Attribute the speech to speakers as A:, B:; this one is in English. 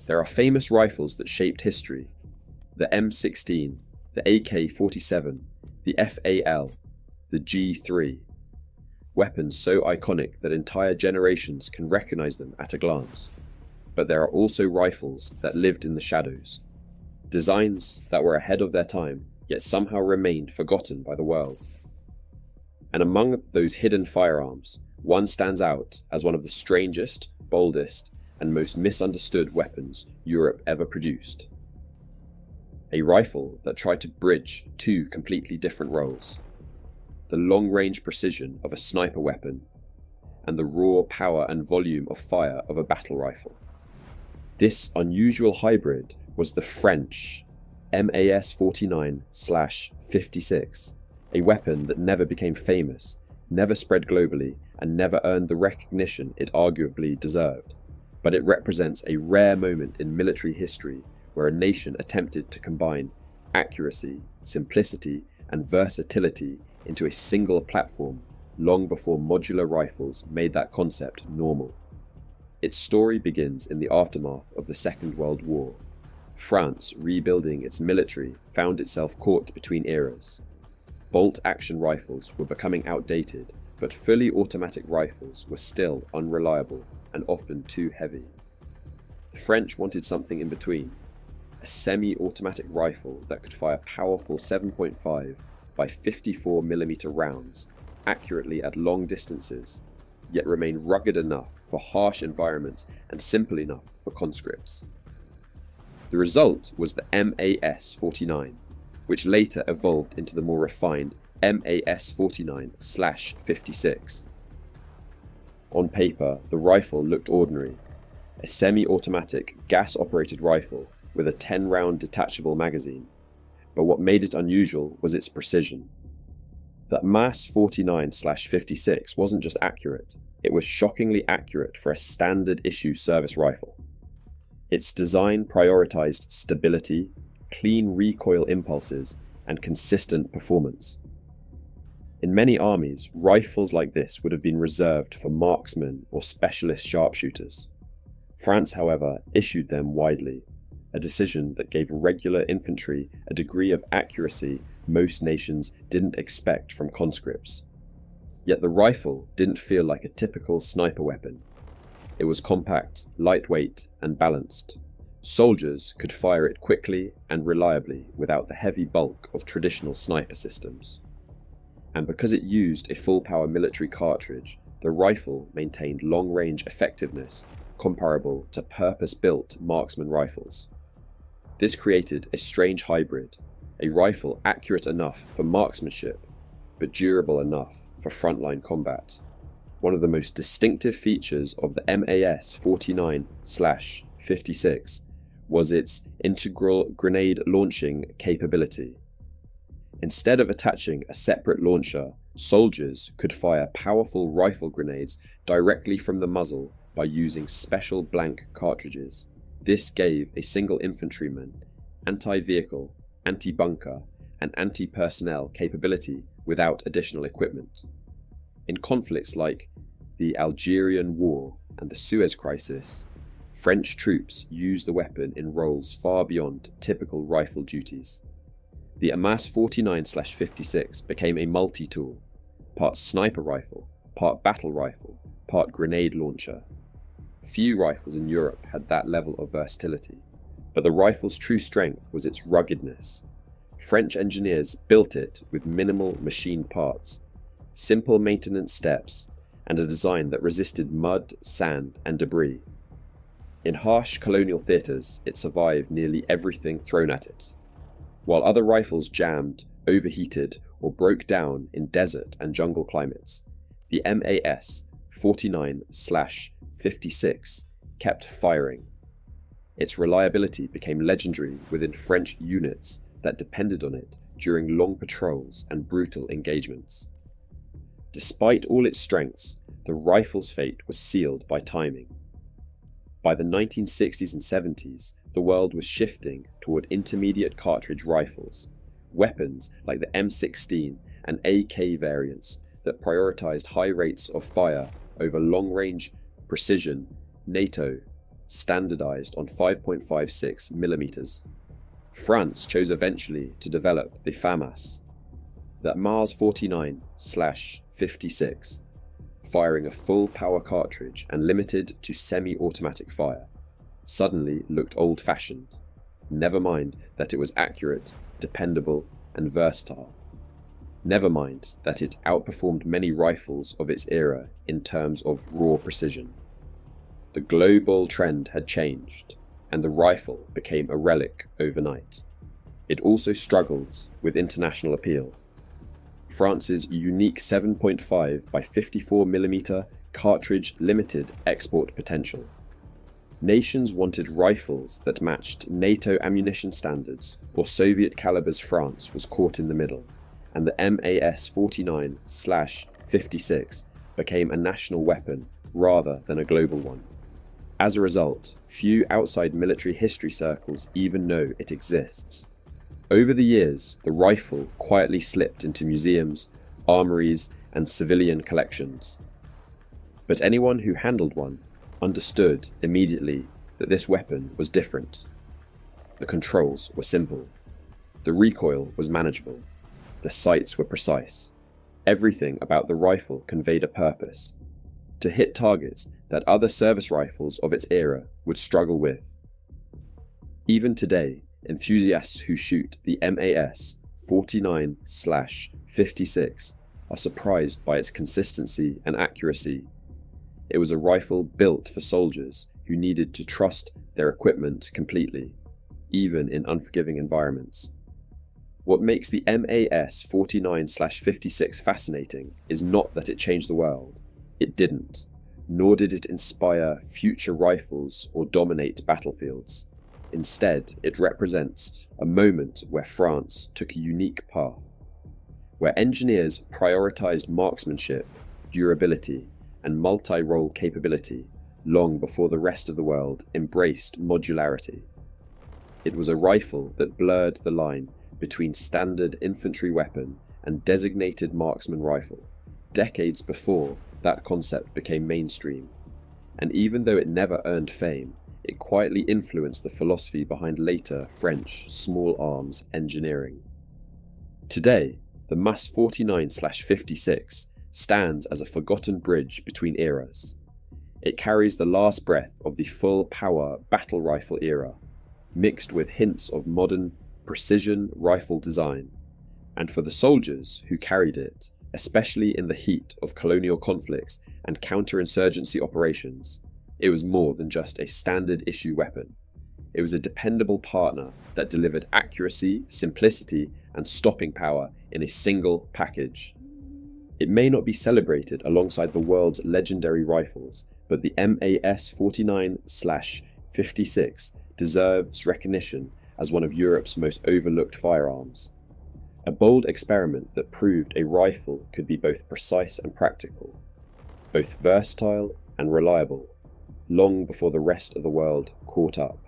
A: There are famous rifles that shaped history: the M16, the AK-47, the FAL, the G3. Weapons so iconic that entire generations can recognize them at a glance. But there are also rifles that lived in the shadows. Designs that were ahead of their time, yet somehow remained forgotten by the world. And among those hidden firearms, one stands out as one of the strangest, boldest, and most misunderstood weapons Europe ever produced. A rifle that tried to bridge two completely different roles: the long-range precision of a sniper weapon, and the raw power and volume of fire of a battle rifle. This unusual hybrid was the French MAS-49/56, a weapon that never became famous, never spread globally, and never earned the recognition it arguably deserved. But it represents a rare moment in military history where a nation attempted to combine accuracy, simplicity, and versatility into a single platform long before modular rifles made that concept normal. Its story begins in the aftermath of the Second World War. France, rebuilding its military, found itself caught between eras. Bolt-action rifles were becoming outdated, but fully automatic rifles were still unreliable and often too heavy. The French wanted something in between: a semi-automatic rifle that could fire powerful 7.5 by 54mm rounds accurately at long distances, yet remain rugged enough for harsh environments and simple enough for conscripts. The result was the MAS-49, which later evolved into the more refined MAS-49/56. On paper, the rifle looked ordinary: a semi-automatic, gas-operated rifle with a 10-round detachable magazine. But what made it unusual was its precision. The MAS-49/56 wasn't just accurate, it was shockingly accurate for a standard issue service rifle. Its design prioritized stability, clean recoil impulses, and consistent performance. In many armies, rifles like this would have been reserved for marksmen or specialist sharpshooters. France, however, issued them widely, a decision that gave regular infantry a degree of accuracy most nations didn't expect from conscripts. Yet the rifle didn't feel like a typical sniper weapon. It was compact, lightweight, and balanced. Soldiers could fire it quickly and reliably without the heavy bulk of traditional sniper systems. And because it used a full-power military cartridge, the rifle maintained long-range effectiveness comparable to purpose-built marksman rifles. This created a strange hybrid, a rifle accurate enough for marksmanship, but durable enough for frontline combat. One of the most distinctive features of the MAS-49/56 was its integral grenade launching capability. Instead of attaching a separate launcher, soldiers could fire powerful rifle grenades directly from the muzzle by using special blank cartridges. This gave a single infantryman anti-vehicle, anti-bunker, and anti-personnel capability without additional equipment. In conflicts like the Algerian War and the Suez Crisis, French troops used the weapon in roles far beyond typical rifle duties. The MAS-49/56 became a multi-tool, part sniper rifle, part battle rifle, part grenade launcher. Few rifles in Europe had that level of versatility, but the rifle's true strength was its ruggedness. French engineers built it with minimal machined parts, simple maintenance steps, and a design that resisted mud, sand, and debris. In harsh colonial theatres, it survived nearly everything thrown at it. While other rifles jammed, overheated, or broke down in desert and jungle climates, the MAS-49/56 kept firing. Its reliability became legendary within French units that depended on it during long patrols and brutal engagements. Despite all its strengths, the rifle's fate was sealed by timing. By the 1960s and 70s, the world was shifting toward intermediate cartridge rifles, weapons like the M16 and AK variants that prioritized high rates of fire over long-range precision. NATO, standardized on 5.56 millimeters. France chose eventually to develop the FAMAS, the Mars 49/56, firing a full power cartridge and limited to semi-automatic fire, suddenly looked old-fashioned. Never mind that it was accurate, dependable, and versatile. Never mind that it outperformed many rifles of its era in terms of raw precision. The global trend had changed, and the rifle became a relic overnight. It also struggled with international appeal. France's unique 7.5 by 54mm cartridge limited export potential. Nations wanted rifles that matched NATO ammunition standards, or Soviet calibers. France was caught in the middle, and the MAS 49/56 became a national weapon rather than a global one. As a result, few outside military history circles even know it exists. Over the years, the rifle quietly slipped into museums, armories, and civilian collections. But anyone who handled one understood immediately that this weapon was different. The controls were simple. The recoil was manageable. The sights were precise. Everything about the rifle conveyed a purpose: to hit targets that other service rifles of its era would struggle with. Even today, enthusiasts who shoot the MAS 49/56 are surprised by its consistency and accuracy. It was a rifle built for soldiers who needed to trust their equipment completely, even in unforgiving environments. What makes the MAS 49/56 fascinating is not that it changed the world. It didn't. Nor did it inspire future rifles or dominate battlefields. Instead, it represents a moment where France took a unique path, where engineers prioritized marksmanship, durability, and multi-role capability long before the rest of the world embraced modularity. It was a rifle that blurred the line between standard infantry weapon and designated marksman rifle, decades before that concept became mainstream. And even though it never earned fame, it quietly influenced the philosophy behind later French small arms engineering. Today, the MAS 49/56 stands as a forgotten bridge between eras. It carries the last breath of the full-power battle rifle era, mixed with hints of modern precision rifle design. And for the soldiers who carried it, especially in the heat of colonial conflicts and counterinsurgency operations, it was more than just a standard issue weapon. It was a dependable partner that delivered accuracy, simplicity, and stopping power in a single package. It may not be celebrated alongside the world's legendary rifles, but the MAS 49/56 deserves recognition as one of Europe's most overlooked firearms. A bold experiment that proved a rifle could be both precise and practical, both versatile and reliable, long before the rest of the world caught up.